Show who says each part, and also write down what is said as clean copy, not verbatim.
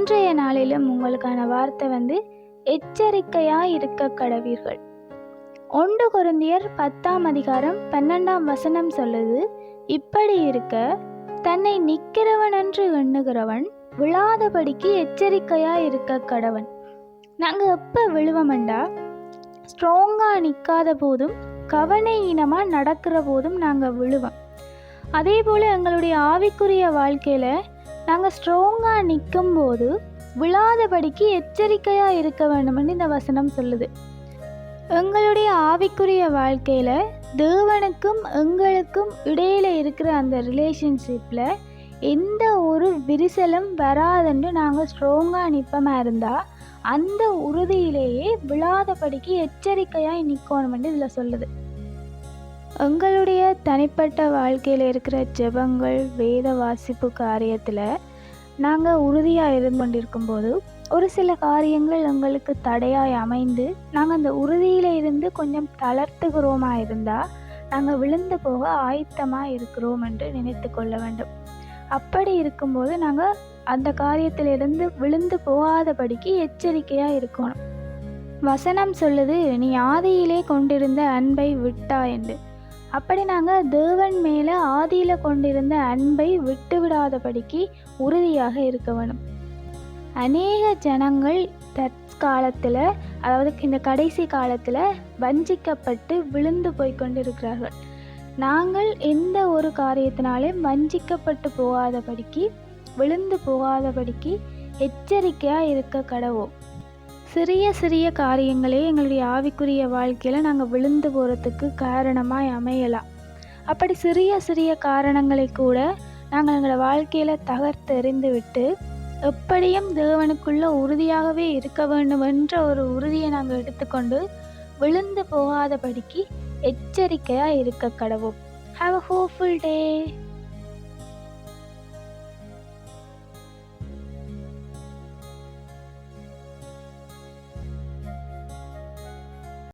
Speaker 1: இன்றைய நாளிலும் உங்களுக்கான வார்த்தை எச்சரிக்கையாய் இருக்க கடவீர்கள். 1 கொரிந்தியர் 10:12 சொல்லுது, இப்படி இருக்க தன்னை நிற்கிறவன் என்று எண்ணுகிறவன் விழாதபடிக்கு எச்சரிக்கையாய் இருக்க கடவன். நாங்கள் எப்போ விழுவோம்டா, ஸ்ட்ராங்காக நிற்காத போதும் கவனையீனமாக நடக்கிற போதும் நாங்கள் விழுவோம். அதே போல் எங்களுடைய ஆவிக்குரிய வாழ்க்கையில் நாங்கள் ஸ்ட்ராங்காக நிற்கும்போது விழாதபடிக்கு எச்சரிக்கையாக இருக்க வேண்டும்னு இந்த வசனம் சொல்லுது. எங்களுடைய ஆவிக்குரிய வாழ்க்கையில் தேவனுக்கும் எங்களுக்கும் இடையில் இருக்கிற அந்த ரிலேஷன்ஷிப்பில் எந்த ஒரு விரிசலும் வராதுன்னு நாங்கள் ஸ்ட்ராங்காக நிற்பமாக இருந்தால் அந்த உறுதியிலேயே விழாதபடிக்கு எச்சரிக்கையாக நிற்கணும்னு இதில் சொல்லுது. எங்களுடைய தனிப்பட்ட வாழ்க்கையில் இருக்கிற ஜெபங்கள், வேத வாசிப்பு காரியத்தில் நாங்கள் உறுதியாக இருந்து கொண்டிருக்கும்போது ஒரு சில காரியங்கள் எங்களுக்கு தடையாய் அமைந்து நாங்கள் அந்த உறுதியில் இருந்து கொஞ்சம் தளர்த்துகிறோமா இருந்தால் நாங்கள் விழுந்து போக ஆயத்தமாக இருக்கிறோம் என்று நினைத்து கொள்ள வேண்டும். அப்படி இருக்கும்போது நாங்கள் அந்த காரியத்திலிருந்து விழுந்து போகாதபடிக்கு எச்சரிக்கையாக இருக்கணும். வசனம் சொல்லுது, நீ ஆதியிலே கொண்டிருந்த அன்பை விட்டா என்று. அப்படி நாங்கள் தேவன் மேலே ஆதியில் கொண்டிருந்த அன்பை விட்டு விடாதபடிக்கு உறுதியாக இருக்க வேணும். அநேக ஜனங்கள் தற்காலத்தில், அதாவது இந்த கடைசி காலத்தில் வஞ்சிக்கப்பட்டு விழுந்து போய் கொண்டிருக்கிறார்கள். நாங்கள் எந்த ஒரு காரியத்தினாலும் வஞ்சிக்கப்பட்டு போகாதபடிக்கு, விழுந்து போகாதபடிக்கு எச்சரிக்கையாக இருக்க கடவோம். சிறிய சிறிய காரியங்களே எங்களுடைய ஆவிக்குரிய வாழ்க்கையில் நாங்கள் விழுந்து போகிறதுக்கு காரணமாக அமையலாம். அப்படி சிறிய சிறிய காரணங்களை கூட நாங்கள் எங்களோட வாழ்க்கையில் தகர்த்தெறிந்து விட்டு எப்படியும் தேவனுக்குள்ள உறுதியாகவே இருக்க வேண்டும் என்ற ஒரு உறுதியை நாங்கள் எடுத்துக்கொண்டு விழுந்து போகாதபடிக்கு எச்சரிக்கையாக இருக்க கடவோம். Have a hopeful day.